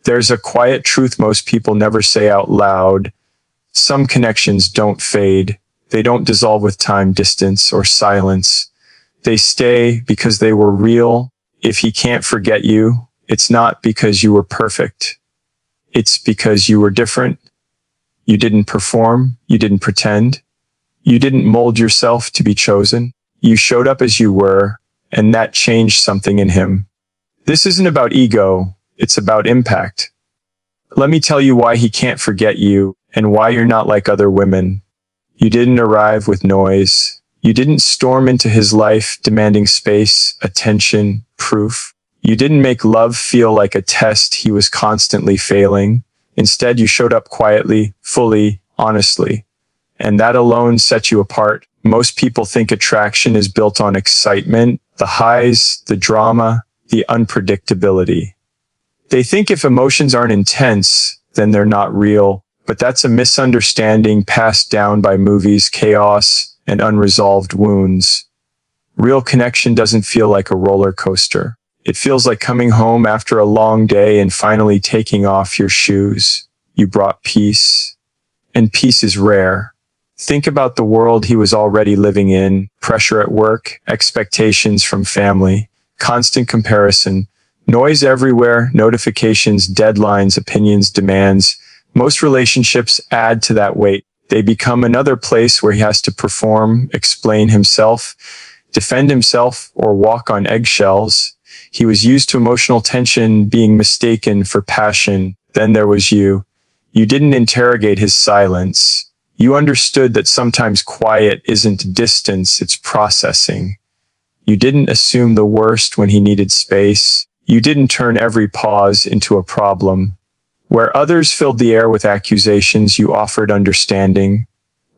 There's a quiet truth most people never say out loud. Some connections don't fade. They don't dissolve with time, distance, or silence. They stay because they were real. If he can't forget you, it's not because you were perfect. It's because you were different. You didn't perform. You didn't pretend. You didn't mold yourself to be chosen. You showed up as you were, and that changed something in him. This isn't about ego. It's about impact. Let me tell you why he can't forget you and why you're not like other women. You didn't arrive with noise. You didn't storm into his life demanding space, attention, proof. You didn't make love feel like a test he was constantly failing. Instead, you showed up quietly, fully, honestly. And that alone set you apart. Most people think attraction is built on excitement, the highs, the drama, the unpredictability. They think if emotions aren't intense, then they're not real. But that's a misunderstanding passed down by movies, chaos, and unresolved wounds. Real connection doesn't feel like a roller coaster. It feels like coming home after a long day and finally taking off your shoes. You brought peace, and peace is rare. Think about the world he was already living in: pressure at work, expectations from family, constant comparison, noise everywhere, notifications, deadlines, opinions, demands. Most relationships add to that weight. They become another place where he has to perform, explain himself, defend himself, or walk on eggshells. He was used to emotional tension being mistaken for passion. Then there was you. You didn't interrogate his silence. You understood that sometimes quiet isn't distance, it's processing. You didn't assume the worst when he needed space. You didn't turn every pause into a problem. Where others filled the air with accusations, you offered understanding.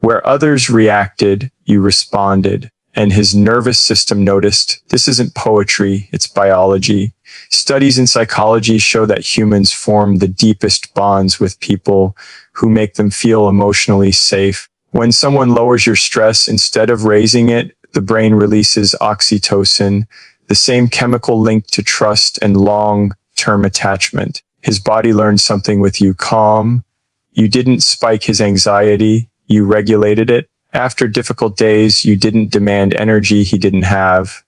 Where others reacted, you responded. And his nervous system noticed. This isn't poetry, it's biology. Studies in psychology show that humans form the deepest bonds with people who make them feel emotionally safe. When someone lowers your stress instead of raising it, the brain releases oxytocin, the same chemical linked to trust and long-term attachment. His body learned something with you: calm. You didn't spike his anxiety, you regulated it. After difficult days, you didn't demand energy he didn't have.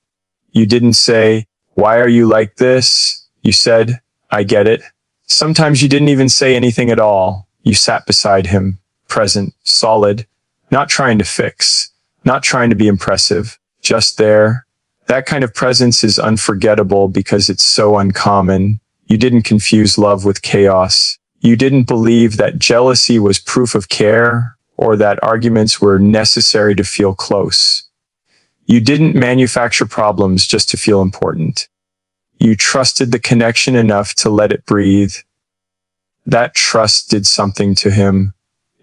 You didn't say, "Why are you like this?" You said, "I get it." Sometimes you didn't even say anything at all. You sat beside him, present, solid, not trying to fix, not trying to be impressive, just there. That kind of presence is unforgettable because it's so uncommon. You didn't confuse love with chaos. You didn't believe that jealousy was proof of care or that arguments were necessary to feel close. You didn't manufacture problems just to feel important. You trusted the connection enough to let it breathe. That trust did something to him.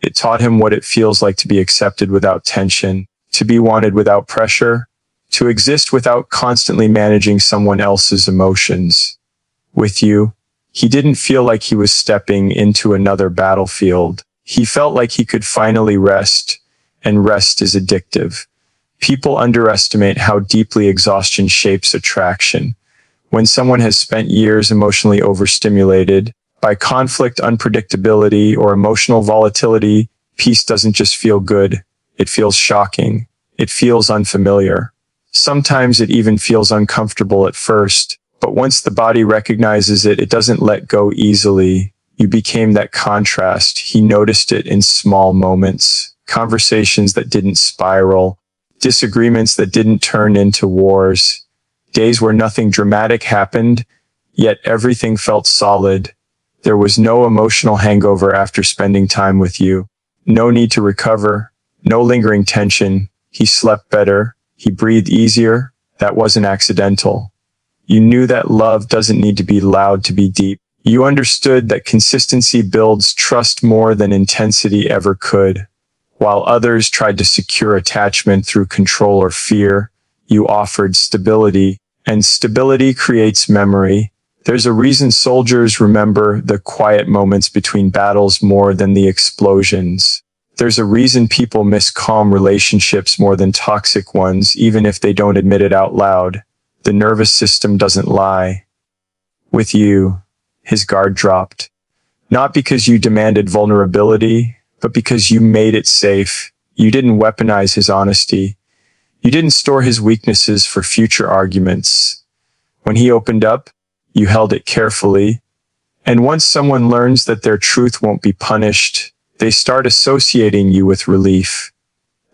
It taught him what it feels like to be accepted without tension, to be wanted without pressure, to exist without constantly managing someone else's emotions. With you, he didn't feel like he was stepping into another battlefield. He felt like he could finally rest, and rest is addictive. People underestimate how deeply exhaustion shapes attraction. When someone has spent years emotionally overstimulated by conflict, unpredictability, or emotional volatility, peace doesn't just feel good. It feels shocking. It feels unfamiliar. Sometimes it even feels uncomfortable at first. But once the body recognizes it, it doesn't let go easily. You became that contrast. He noticed it in small moments, conversations that didn't spiral, disagreements that didn't turn into wars, days where nothing dramatic happened, yet everything felt solid. There was no emotional hangover after spending time with you. No need to recover, no lingering tension. He slept better. He breathed easier. That wasn't accidental. You knew that love doesn't need to be loud to be deep. You understood that consistency builds trust more than intensity ever could. While others tried to secure attachment through control or fear, you offered stability, and stability creates memory. There's a reason soldiers remember the quiet moments between battles more than the explosions. There's a reason people miss calm relationships more than toxic ones, even if they don't admit it out loud. The nervous system doesn't lie. With you, his guard dropped. Not because you demanded vulnerability, but because you made it safe. You didn't weaponize his honesty. You didn't store his weaknesses for future arguments. When he opened up, you held it carefully. And once someone learns that their truth won't be punished, they start associating you with relief.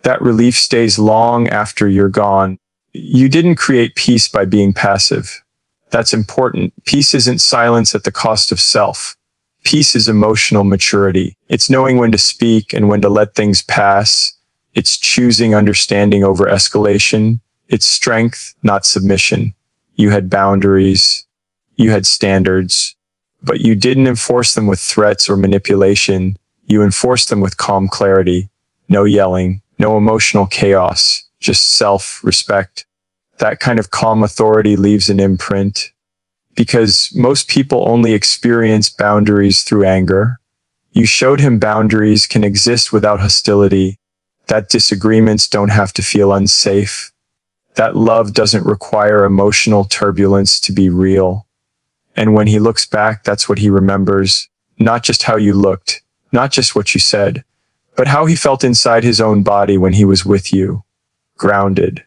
That relief stays long after you're gone. You didn't create peace by being passive. That's important. Peace isn't silence at the cost of self. Peace is emotional maturity. It's knowing when to speak and when to let things pass. It's choosing understanding over escalation. It's strength, not submission. You had boundaries. You had standards. But you didn't enforce them with threats or manipulation. You enforced them with calm clarity. No yelling, no emotional chaos, just self-respect. That kind of calm authority leaves an imprint. Because most people only experience boundaries through anger. You showed him boundaries can exist without hostility, that disagreements don't have to feel unsafe, that love doesn't require emotional turbulence to be real. And when he looks back, that's what he remembers, not just how you looked, not just what you said, but how he felt inside his own body when he was with you. Grounded,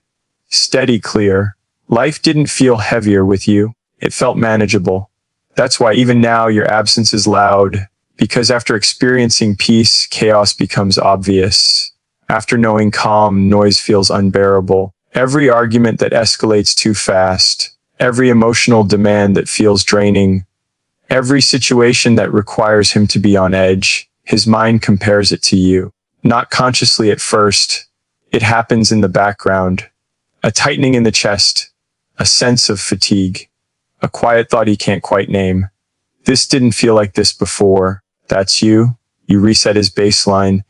steady, clear. Life didn't feel heavier with you. It felt manageable. That's why even now your absence is loud, because after experiencing peace, chaos becomes obvious. After knowing calm, noise feels unbearable. Every argument that escalates too fast, every emotional demand that feels draining, every situation that requires him to be on edge, his mind compares it to you. Not consciously at first, it happens in the background. A tightening in the chest, a sense of fatigue. A quiet thought he can't quite name. This didn't feel like this before. That's you. You reset his baseline.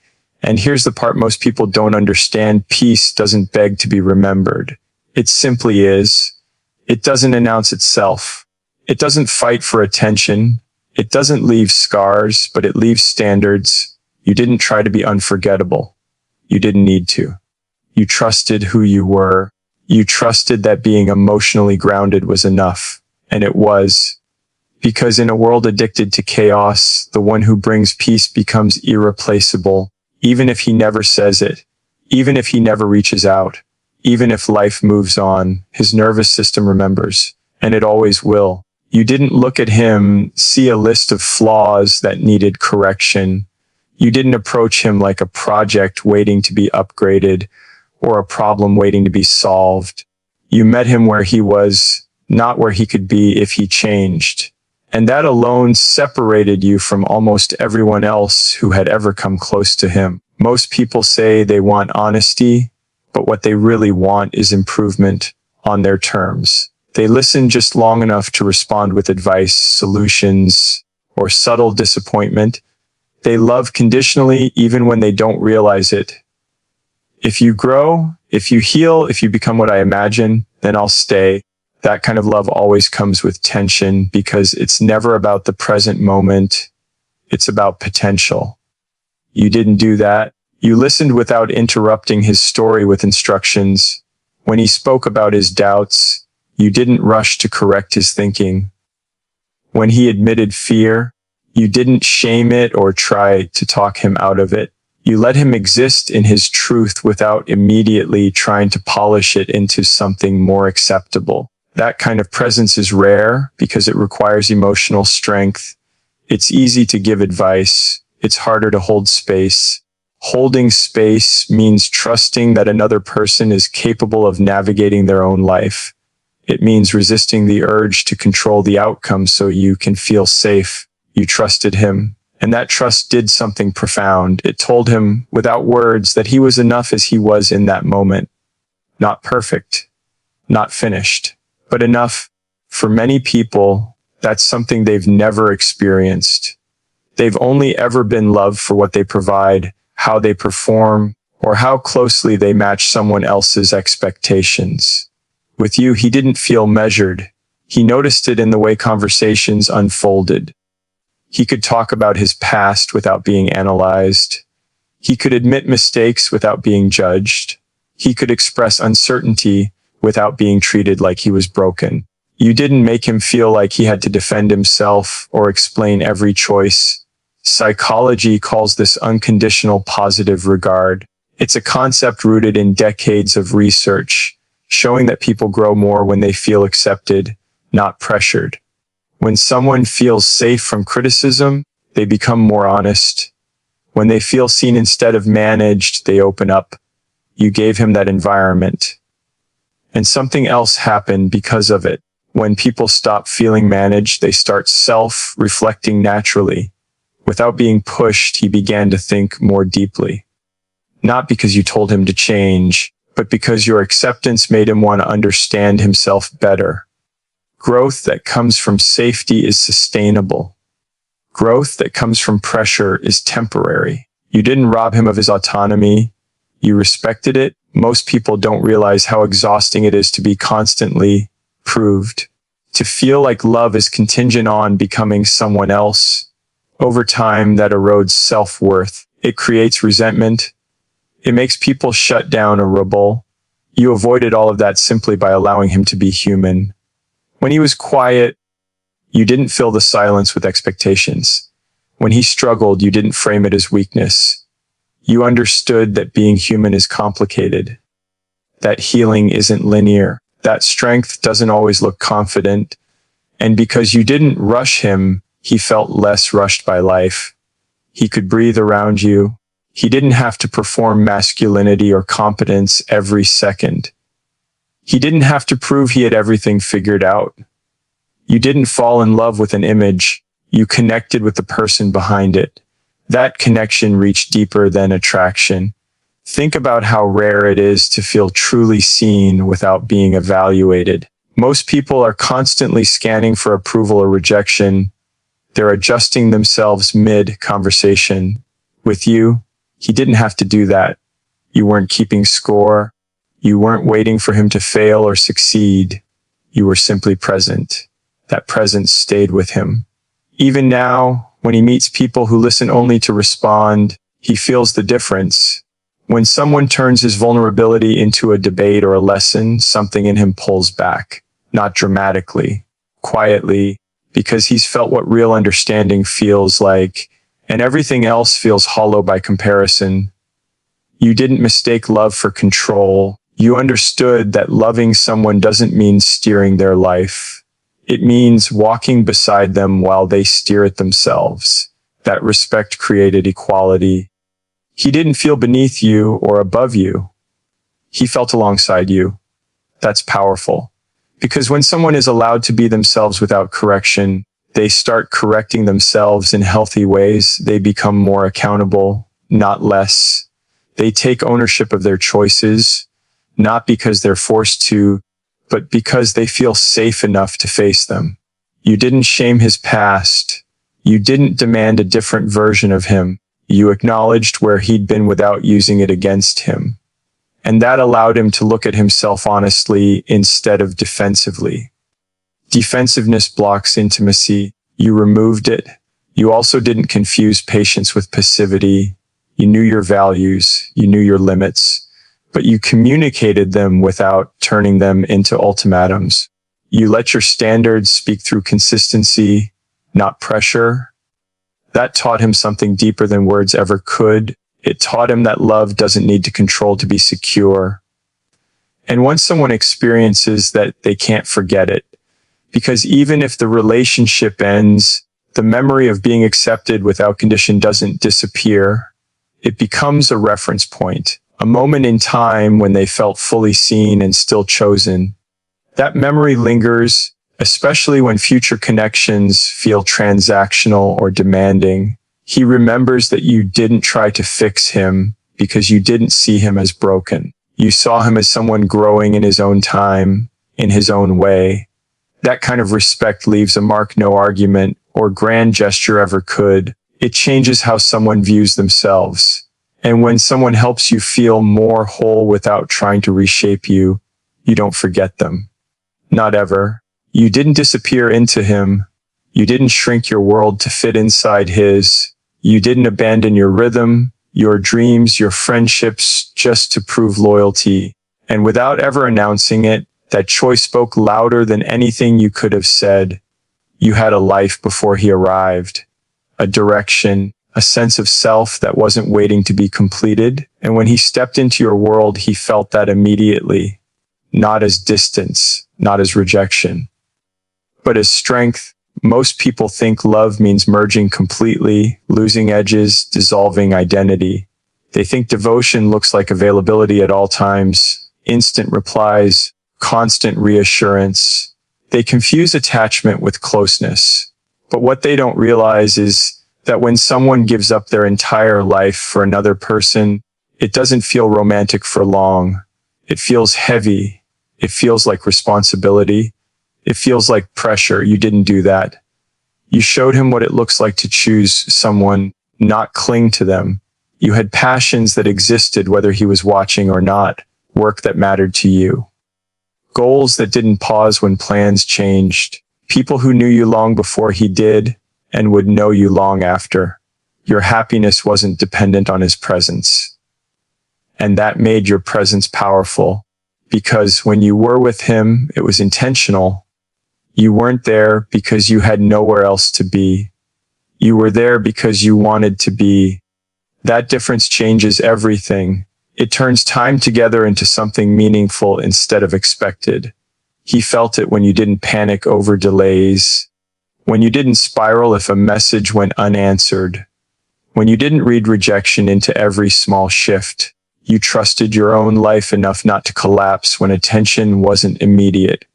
And here's the part most people don't understand. Peace doesn't beg to be remembered. It simply is. It doesn't announce itself. It doesn't fight for attention. It doesn't leave scars, but it leaves standards. You didn't try to be unforgettable. You didn't need to. You trusted who you were. You trusted that being emotionally grounded was enough. And it was. Because in a world addicted to chaos, the one who brings peace becomes irreplaceable, even if he never says it, even if he never reaches out, even if life moves on, his nervous system remembers, and it always will. You didn't look at him, see a list of flaws that needed correction. You didn't approach him like a project waiting to be upgraded or a problem waiting to be solved. You met him where he was, not where he could be if he changed. And that alone separated you from almost everyone else who had ever come close to him. Most people say they want honesty, but what they really want is improvement on their terms. They listen just long enough to respond with advice, solutions, or subtle disappointment. They love conditionally even when they don't realize it. If you grow, if you heal, if you become what I imagine, then I'll stay. That kind of love always comes with tension because it's never about the present moment. It's about potential. You didn't do that. You listened without interrupting his story with instructions. When he spoke about his doubts, you didn't rush to correct his thinking. When he admitted fear, you didn't shame it or try to talk him out of it. You let him exist in his truth without immediately trying to polish it into something more acceptable. That kind of presence is rare because it requires emotional strength. It's easy to give advice. It's harder to hold space. Holding space means trusting that another person is capable of navigating their own life. It means resisting the urge to control the outcome so you can feel safe. You trusted him, and that trust did something profound. It told him, without words, that he was enough as he was in that moment. Not perfect, not finished, but enough. For many people, that's something they've never experienced. They've only ever been loved for what they provide, how they perform, or how closely they match someone else's expectations. With you, he didn't feel measured. He noticed it in the way conversations unfolded. He could talk about his past without being analyzed. He could admit mistakes without being judged. He could express uncertainty without being treated like he was broken. You didn't make him feel like he had to defend himself or explain every choice. Psychology calls this unconditional positive regard. It's a concept rooted in decades of research, showing that people grow more when they feel accepted, not pressured. When someone feels safe from criticism, they become more honest. When they feel seen instead of managed, they open up. You gave him that environment. And something else happened because of it. When people stop feeling managed, they start self-reflecting naturally. Without being pushed, he began to think more deeply. Not because you told him to change, but because your acceptance made him want to understand himself better. Growth that comes from safety is sustainable. Growth that comes from pressure is temporary. You didn't rob him of his autonomy. You respected it. Most people don't realize how exhausting it is to be constantly proved. To feel like love is contingent on becoming someone else. Over time, that erodes self-worth. It creates resentment. It makes people shut down or rebel. You avoided all of that simply by allowing him to be human. When he was quiet, you didn't fill the silence with expectations. When he struggled, you didn't frame it as weakness. You understood that being human is complicated, that healing isn't linear, that strength doesn't always look confident. And because you didn't rush him, he felt less rushed by life. He could breathe around you. He didn't have to perform masculinity or competence every second. He didn't have to prove he had everything figured out. You didn't fall in love with an image. You connected with the person behind it. That connection reached deeper than attraction. Think about how rare it is to feel truly seen without being evaluated. Most people are constantly scanning for approval or rejection. They're adjusting themselves mid-conversation. With you, he didn't have to do that. You weren't keeping score. You weren't waiting for him to fail or succeed. You were simply present. That presence stayed with him. Even now, when he meets people who listen only to respond, he feels the difference. When someone turns his vulnerability into a debate or a lesson, something in him pulls back. Not dramatically, quietly, because he's felt what real understanding feels like, and everything else feels hollow by comparison. You didn't mistake love for control. You understood that loving someone doesn't mean steering their life. It means walking beside them while they steer it themselves. That respect created equality. He didn't feel beneath you or above you. He felt alongside you. That's powerful. Because when someone is allowed to be themselves without correction, they start correcting themselves in healthy ways. They become more accountable, not less. They take ownership of their choices, not because they're forced to, but because they feel safe enough to face them. You didn't shame his past. You didn't demand a different version of him. You acknowledged where he'd been without using it against him. And that allowed him to look at himself honestly instead of defensively. Defensiveness blocks intimacy. You removed it. You also didn't confuse patience with passivity. You knew your values. You knew your limits. But you communicated them without turning them into ultimatums. You let your standards speak through consistency, not pressure. That taught him something deeper than words ever could. It taught him that love doesn't need to control to be secure. And once someone experiences that, they can't forget it. Because even if the relationship ends, the memory of being accepted without condition doesn't disappear. It becomes a reference point, a moment in time when they felt fully seen and still chosen. That memory lingers, especially when future connections feel transactional or demanding. He remembers that you didn't try to fix him because you didn't see him as broken. You saw him as someone growing in his own time, in his own way. That kind of respect leaves a mark no argument or grand gesture ever could. It changes how someone views themselves. And when someone helps you feel more whole without trying to reshape you, you don't forget them. Not ever. You didn't disappear into him. You didn't shrink your world to fit inside his. You didn't abandon your rhythm, your dreams, your friendships just to prove loyalty. And without ever announcing it, That choice spoke louder than anything you could have said. You had a life before he arrived, a direction, a sense of self that wasn't waiting to be completed. And when he stepped into your world, he felt that immediately, not as distance, not as rejection, but as strength. Most people think love means merging completely, losing edges, dissolving identity. They think devotion looks like availability at all times, instant replies, constant reassurance. They confuse attachment with closeness. But what they don't realize is that when someone gives up their entire life for another person, it doesn't feel romantic for long. It feels heavy. It feels like responsibility. It feels like pressure. You didn't do that. You showed him what it looks like to choose someone, not cling to them. You had passions that existed whether he was watching or not, work that mattered to you, goals that didn't pause when plans changed, people who knew you long before he did and would know you long after. Your happiness wasn't dependent on his presence. And that made your presence powerful, because when you were with him, it was intentional. You weren't there because you had nowhere else to be. You were there because you wanted to be. That difference changes everything. It turns time together into something meaningful instead of expected. He felt it when you didn't panic over delays, when you didn't spiral if a message went unanswered, when you didn't read rejection into every small shift. You trusted your own life enough not to collapse when attention wasn't immediate.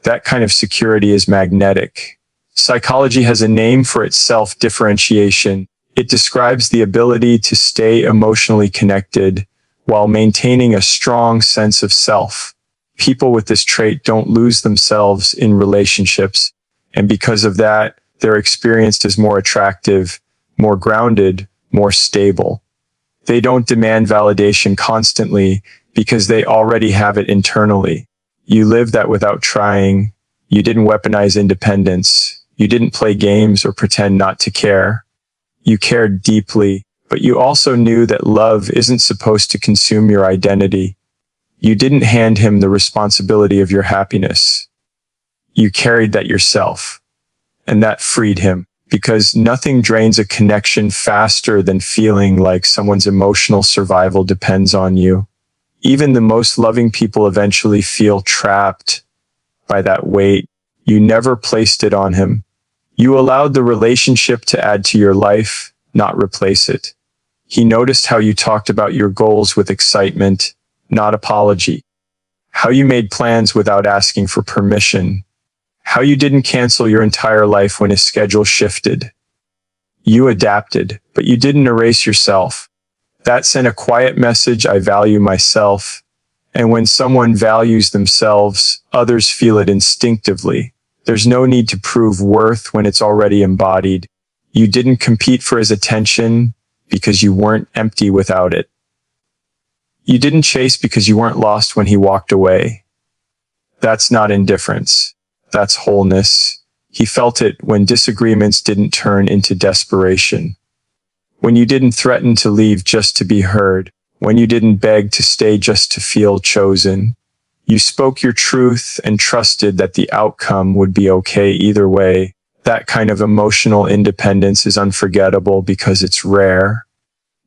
That kind of security is magnetic. Psychology has a name for its self-differentiation. It describes the ability to stay emotionally connected while maintaining a strong sense of self. People with this trait don't lose themselves in relationships, and because of that, they're experienced as more attractive, more grounded, more stable. They don't demand validation constantly because they already have it internally. You live that without trying. You didn't weaponize independence. You didn't play games or pretend not to care. You cared deeply, but you also knew that love isn't supposed to consume your identity. You didn't hand him the responsibility of your happiness. You carried that yourself, and that freed him, because nothing drains a connection faster than feeling like someone's emotional survival depends on you. Even the most loving people eventually feel trapped by that weight. You never placed it on him. You allowed the relationship to add to your life, not replace it. He noticed how you talked about your goals with excitement, not apology. How you made plans without asking for permission. How you didn't cancel your entire life when his schedule shifted. You adapted, but you didn't erase yourself. That sent a quiet message: I value myself. And when someone values themselves, others feel it instinctively. There's no need to prove worth when it's already embodied. You didn't compete for his attention because you weren't empty without it. You didn't chase because you weren't lost when he walked away. That's not indifference. That's wholeness. He felt it when disagreements didn't turn into desperation. When you didn't threaten to leave just to be heard. When you didn't beg to stay just to feel chosen. You spoke your truth and trusted that the outcome would be okay either way. That kind of emotional independence is unforgettable because it's rare.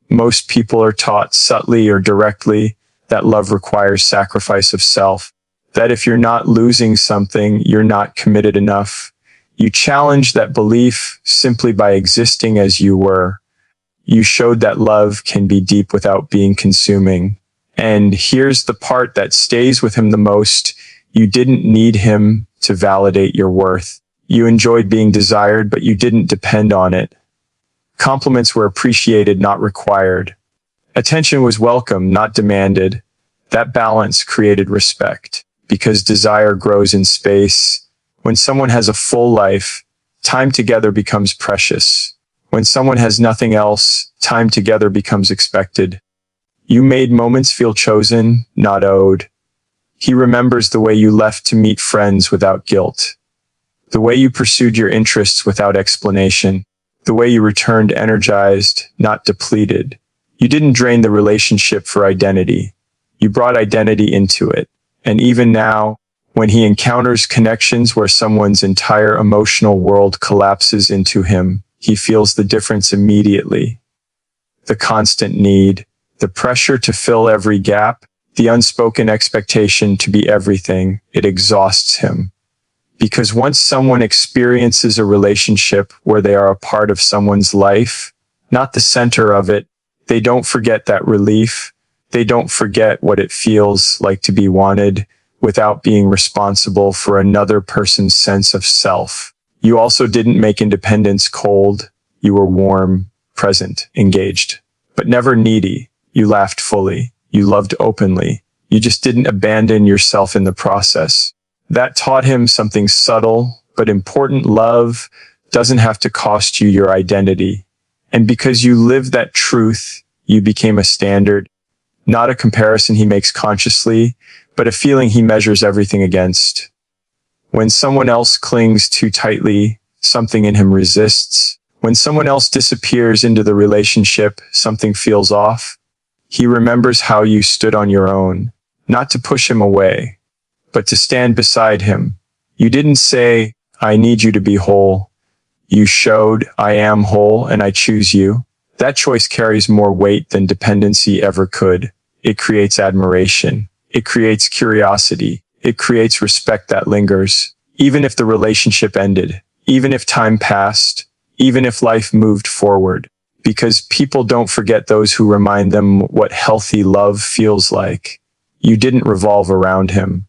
Most people are taught subtly or directly that love requires sacrifice of self, that if you're not losing something, you're not committed enough. You challenged that belief simply by existing as you were. You showed that love can be deep without being consuming. And here's the part that stays with him the most. You didn't need him to validate your worth. You enjoyed being desired, but you didn't depend on it. Compliments were appreciated, not required. Attention was welcome, not demanded. That balance created respect, because desire grows in space. When someone has a full life, time together becomes precious. When someone has nothing else, time together becomes expected. You made moments feel chosen, not owed. He remembers the way you left to meet friends without guilt. The way you pursued your interests without explanation. The way you returned energized, not depleted. You didn't drain the relationship for identity. You brought identity into it. And even now, When he encounters connections where someone's entire emotional world collapses into him, he feels the difference immediately. The constant need, the pressure to fill every gap, the unspoken expectation to be everything, it exhausts him. Because once someone experiences a relationship where they are a part of someone's life, not the center of it, they don't forget that relief. They don't forget what it feels like to be wanted without being responsible for another person's sense of self. You also didn't make independence cold. You were warm, present, engaged, but never needy. You laughed fully. You loved openly. You just didn't abandon yourself in the process. That taught him something subtle but important. Love doesn't have to cost you your identity. And because you lived that truth, you became a standard, not a comparison he makes consciously, but a feeling he measures everything against. When someone else clings too tightly, something in him resists. When someone else disappears into the relationship, something feels off. He remembers how you stood on your own, not to push him away, but to stand beside him. You didn't say, "I need you to be whole." You showed, "I am whole and I choose you." That choice carries more weight than dependency ever could. It creates admiration. It creates curiosity. It creates respect that lingers. Even if the relationship ended, even if time passed, even if life moved forward. Because people don't forget those who remind them what healthy love feels like. You didn't revolve around him.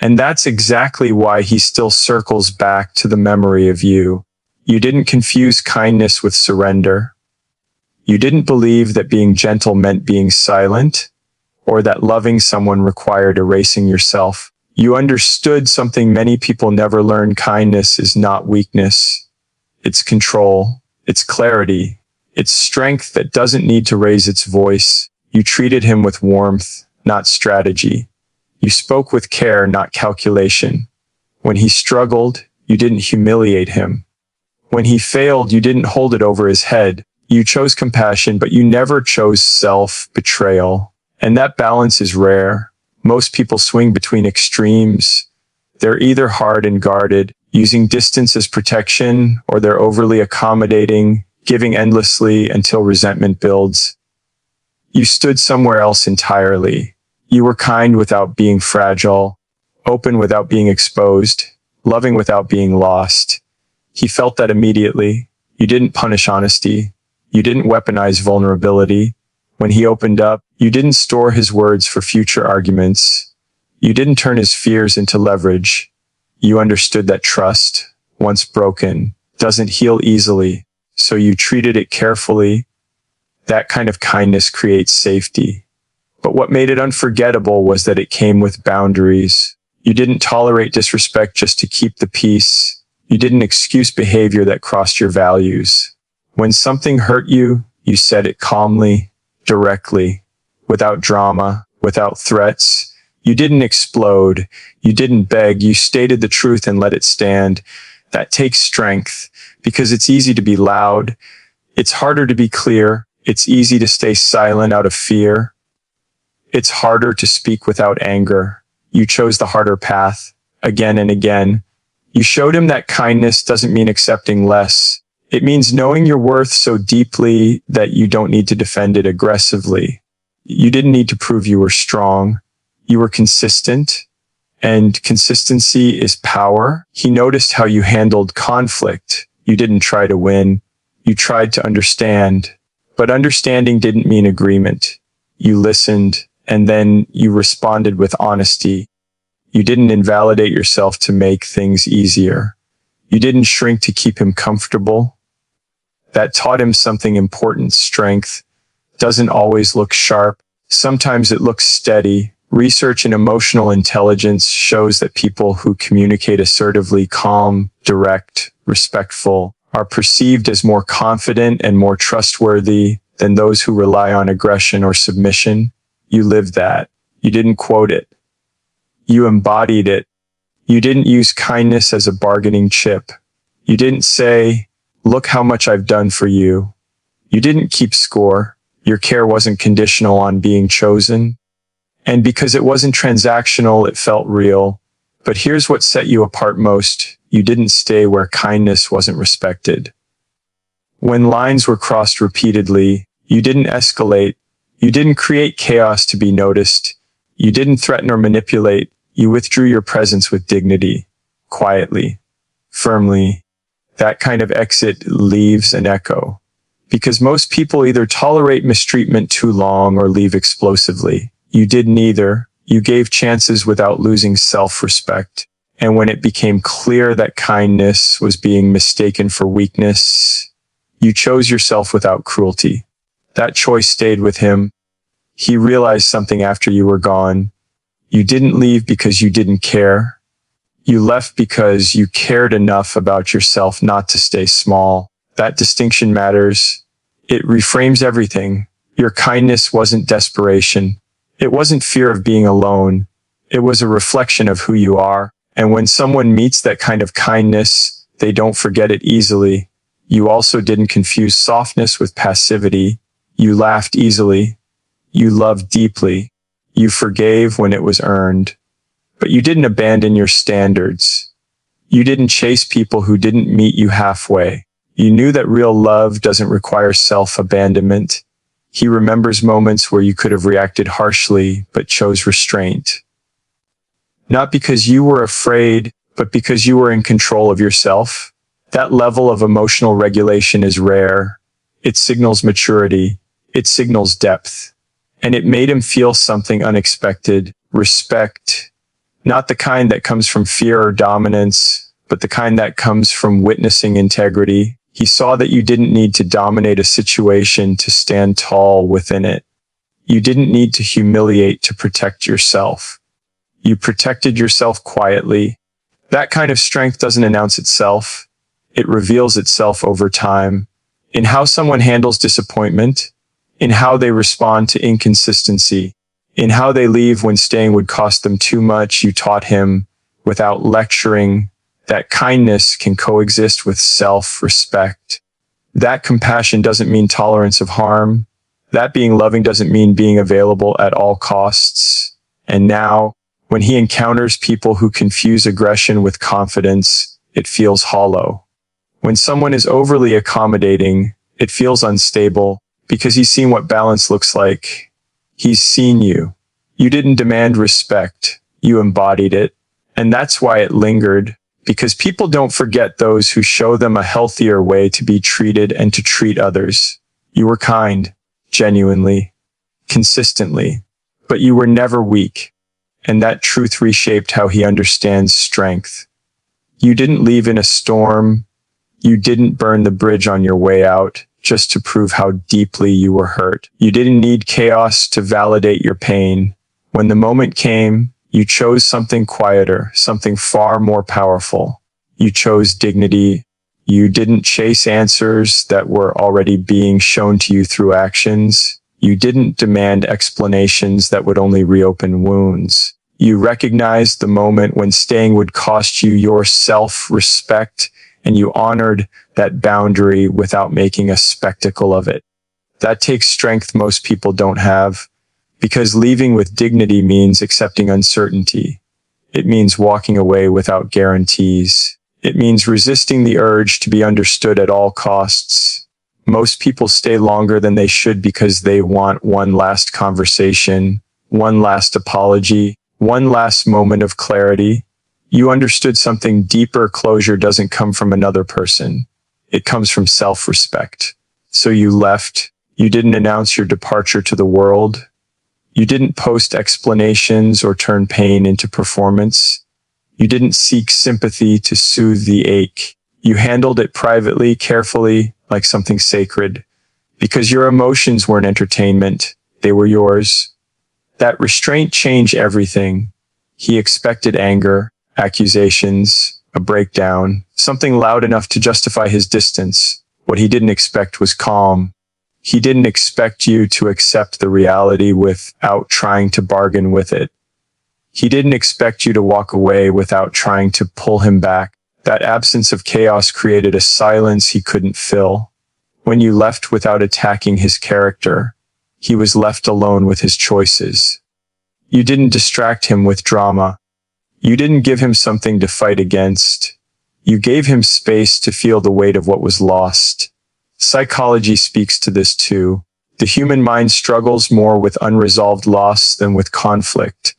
And that's exactly why he still circles back to the memory of you. You didn't confuse kindness with surrender. You didn't believe that being gentle meant being silent, or that loving someone required erasing yourself. You understood something many people never learn. Kindness is not weakness. It's control. It's clarity. It's strength that doesn't need to raise its voice. You treated him with warmth, not strategy. You spoke with care, not calculation. When he struggled, you didn't humiliate him. When he failed, you didn't hold it over his head. You chose compassion, but you never chose self-betrayal. And that balance is rare. Most people swing between extremes. They're either hard and guarded, using distance as protection, or they're overly accommodating, giving endlessly until resentment builds. You stood somewhere else entirely. You were kind without being fragile, open without being exposed, loving without being lost. He felt that immediately. You didn't punish honesty. You didn't weaponize vulnerability. When he opened up, you didn't store his words for future arguments. You didn't turn his fears into leverage. You understood that trust, once broken, doesn't heal easily, so you treated it carefully. That kind of kindness creates safety. But what made it unforgettable was that it came with boundaries. You didn't tolerate disrespect just to keep the peace. You didn't excuse behavior that crossed your values. When something hurt you, you said it calmly, directly, without drama, without threats. You didn't explode. You didn't beg. You stated the truth and let it stand. That takes strength, because it's easy to be loud. It's harder to be clear. It's easy to stay silent out of fear. It's harder to speak without anger. You chose the harder path, again and again. You showed him that kindness doesn't mean accepting less. It means knowing your worth so deeply that you don't need to defend it aggressively. You didn't need to prove you were strong. You were consistent, and consistency is power. He noticed how you handled conflict. You didn't try to win. You tried to understand. But understanding didn't mean agreement. You listened, and then you responded with honesty. You didn't invalidate yourself to make things easier. You didn't shrink to keep him comfortable. That taught him something important. Strength doesn't always look sharp. Sometimes it looks steady. Research in emotional intelligence shows that people who communicate assertively, calm, direct, respectful, are perceived as more confident and more trustworthy than those who rely on aggression or submission. You lived that. You didn't quote it. You embodied it. You didn't use kindness as a bargaining chip. You didn't say, "Look how much I've done for you." You didn't keep score. Your care wasn't conditional on being chosen. And because it wasn't transactional, it felt real. But here's what set you apart most. You didn't stay where kindness wasn't respected. When lines were crossed repeatedly, you didn't escalate. You didn't create chaos to be noticed. You didn't threaten or manipulate. You withdrew your presence with dignity, quietly, firmly. That kind of exit leaves an echo. Because most people either tolerate mistreatment too long or leave explosively. You did neither. You gave chances without losing self-respect. And when it became clear that kindness was being mistaken for weakness, you chose yourself without cruelty. That choice stayed with him. He realized something after you were gone. You didn't leave because you didn't care. You left because you cared enough about yourself not to stay small. That distinction matters. It reframes everything. Your kindness wasn't desperation. It wasn't fear of being alone. It was a reflection of who you are. And when someone meets that kind of kindness, they don't forget it easily. You also didn't confuse softness with passivity. You laughed easily. You loved deeply. You forgave when it was earned. But you didn't abandon your standards. You didn't chase people who didn't meet you halfway. You knew that real love doesn't require self-abandonment. He remembers moments where you could have reacted harshly, but chose restraint. Not because you were afraid, but because you were in control of yourself. That level of emotional regulation is rare. It signals maturity. It signals depth. And it made him feel something unexpected, respect. Not the kind that comes from fear or dominance, but the kind that comes from witnessing integrity. He saw that you didn't need to dominate a situation to stand tall within it. You didn't need to humiliate to protect yourself. You protected yourself quietly. That kind of strength doesn't announce itself. It reveals itself over time. In how someone handles disappointment, in how they respond to inconsistency, in how they leave when staying would cost them too much. You taught him, without lecturing, that kindness can coexist with self-respect. That compassion doesn't mean tolerance of harm. That being loving doesn't mean being available at all costs. And now, when he encounters people who confuse aggression with confidence, it feels hollow. When someone is overly accommodating, it feels unstable because he's seen what balance looks like. He's seen you. You didn't demand respect. You embodied it. And that's why it lingered. Because people don't forget those who show them a healthier way to be treated and to treat others. You were kind, genuinely, consistently, but you were never weak. And that truth reshaped how he understands strength. You didn't leave in a storm. You didn't burn the bridge on your way out just to prove how deeply you were hurt. You didn't need chaos to validate your pain. When the moment came, you chose something quieter, something far more powerful. You chose dignity. You didn't chase answers that were already being shown to you through actions. You didn't demand explanations that would only reopen wounds. You recognized the moment when staying would cost you your self-respect, and you honored that boundary without making a spectacle of it. That takes strength most people don't have. Because leaving with dignity means accepting uncertainty. It means walking away without guarantees. It means resisting the urge to be understood at all costs. Most people stay longer than they should because they want one last conversation, one last apology, one last moment of clarity. You understood something deeper. Closure doesn't come from another person. It comes from self-respect. So you left. You didn't announce your departure to the world. You didn't post explanations or turn pain into performance. You didn't seek sympathy to soothe the ache. You handled it privately, carefully, like something sacred. Because your emotions weren't entertainment, they were yours. That restraint changed everything. He expected anger, accusations, a breakdown, something loud enough to justify his distance. What he didn't expect was calm. He didn't expect you to accept the reality without trying to bargain with it. He didn't expect you to walk away without trying to pull him back. That absence of chaos created a silence he couldn't fill. When you left without attacking his character, he was left alone with his choices. You didn't distract him with drama. You didn't give him something to fight against. You gave him space to feel the weight of what was lost. Psychology speaks to this too. The human mind struggles more with unresolved loss than with conflict.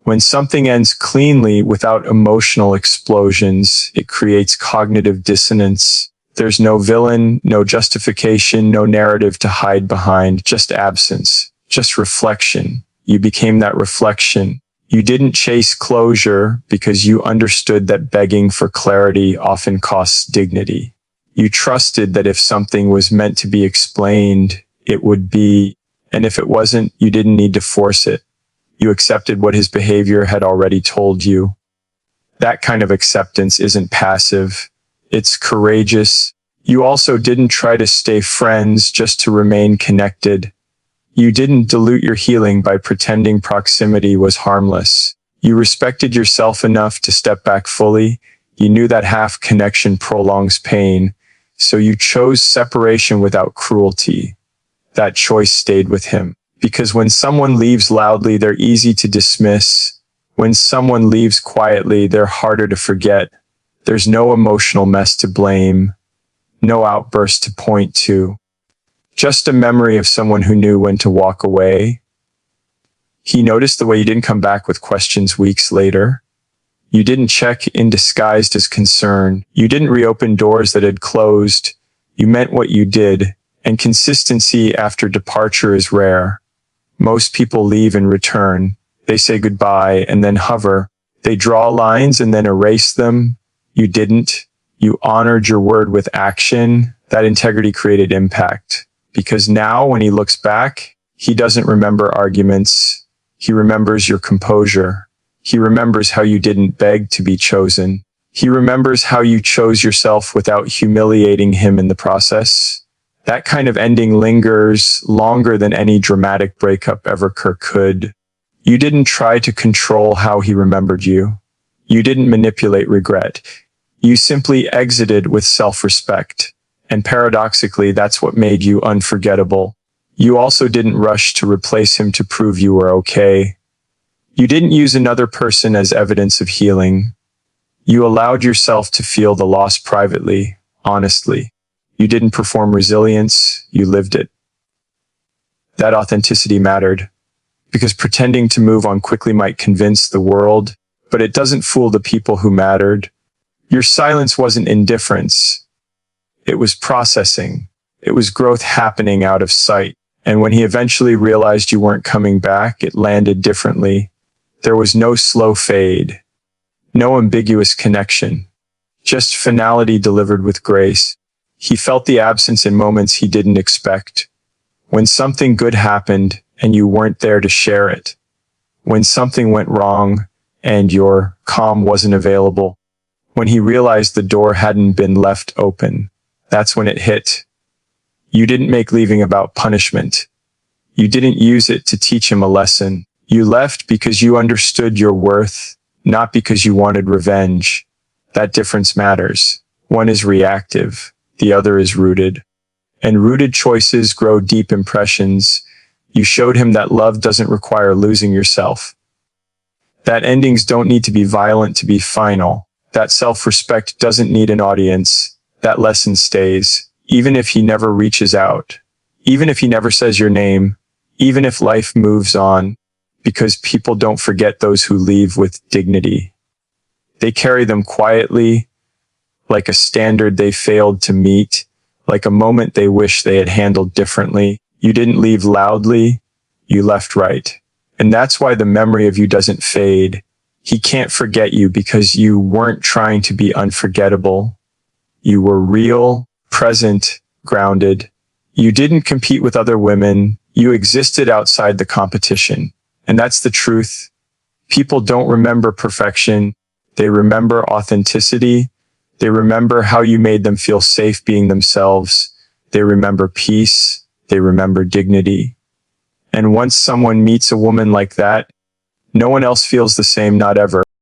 When something ends cleanly without emotional explosions, it creates cognitive dissonance. There's no villain, no justification, no narrative to hide behind, just absence, just reflection. You became that reflection. You didn't chase closure because you understood that begging for clarity often costs dignity. You trusted that if something was meant to be explained, it would be, and if it wasn't, you didn't need to force it. You accepted what his behavior had already told you. That kind of acceptance isn't passive. It's courageous. You also didn't try to stay friends just to remain connected. You didn't dilute your healing by pretending proximity was harmless. You respected yourself enough to step back fully. You knew that half connection prolongs pain, so you chose separation without cruelty. That choice stayed with him. Because when someone leaves loudly, they're easy to dismiss. When someone leaves quietly, they're harder to forget. There's no emotional mess to blame, no outburst to point to. Just a memory of someone who knew when to walk away. He noticed the way you didn't come back with questions weeks later. You didn't check in disguised as concern. You didn't reopen doors that had closed. You meant what you did, and consistency after departure is rare. Most people leave and return. They say goodbye and then hover. They draw lines and then erase them. You didn't. You honored your word with action. That integrity created impact. Because now, when he looks back, he doesn't remember arguments. He remembers your composure. He remembers how you didn't beg to be chosen. He remembers how you chose yourself without humiliating him in the process. That kind of ending lingers longer than any dramatic breakup ever could. You didn't try to control how he remembered you. You didn't manipulate regret. You simply exited with self-respect. And paradoxically, that's what made you unforgettable. You also didn't rush to replace him to prove you were okay. You didn't use another person as evidence of healing. You allowed yourself to feel the loss privately, honestly. You didn't perform resilience, you lived it. That authenticity mattered, because pretending to move on quickly might convince the world, but it doesn't fool the people who mattered. Your silence wasn't indifference. It was processing. It was growth happening out of sight. And when he eventually realized you weren't coming back, it landed differently. There was no slow fade, no ambiguous connection, just finality delivered with grace. He felt the absence in moments he didn't expect. When something good happened and you weren't there to share it. When something went wrong and your calm wasn't available. When he realized the door hadn't been left open. That's when it hit. You didn't make leaving about punishment. You didn't use it to teach him a lesson. You left because you understood your worth, not because you wanted revenge. That difference matters. One is reactive, the other is rooted. And rooted choices grow deep impressions. You showed him that love doesn't require losing yourself. That endings don't need to be violent to be final. That self-respect doesn't need an audience. That lesson stays, even if he never reaches out, even if he never says your name, even if life moves on, because people don't forget those who leave with dignity. They carry them quietly, like a standard they failed to meet, like a moment they wish they had handled differently. You didn't leave loudly, you left right. And that's why the memory of you doesn't fade. He can't forget you because you weren't trying to be unforgettable. You were real, present, grounded. You didn't compete with other women. You existed outside the competition. And that's the truth. People don't remember perfection. They remember authenticity. They remember how you made them feel safe being themselves. They remember peace. They remember dignity. And once someone meets a woman like that, no one else feels the same, not ever.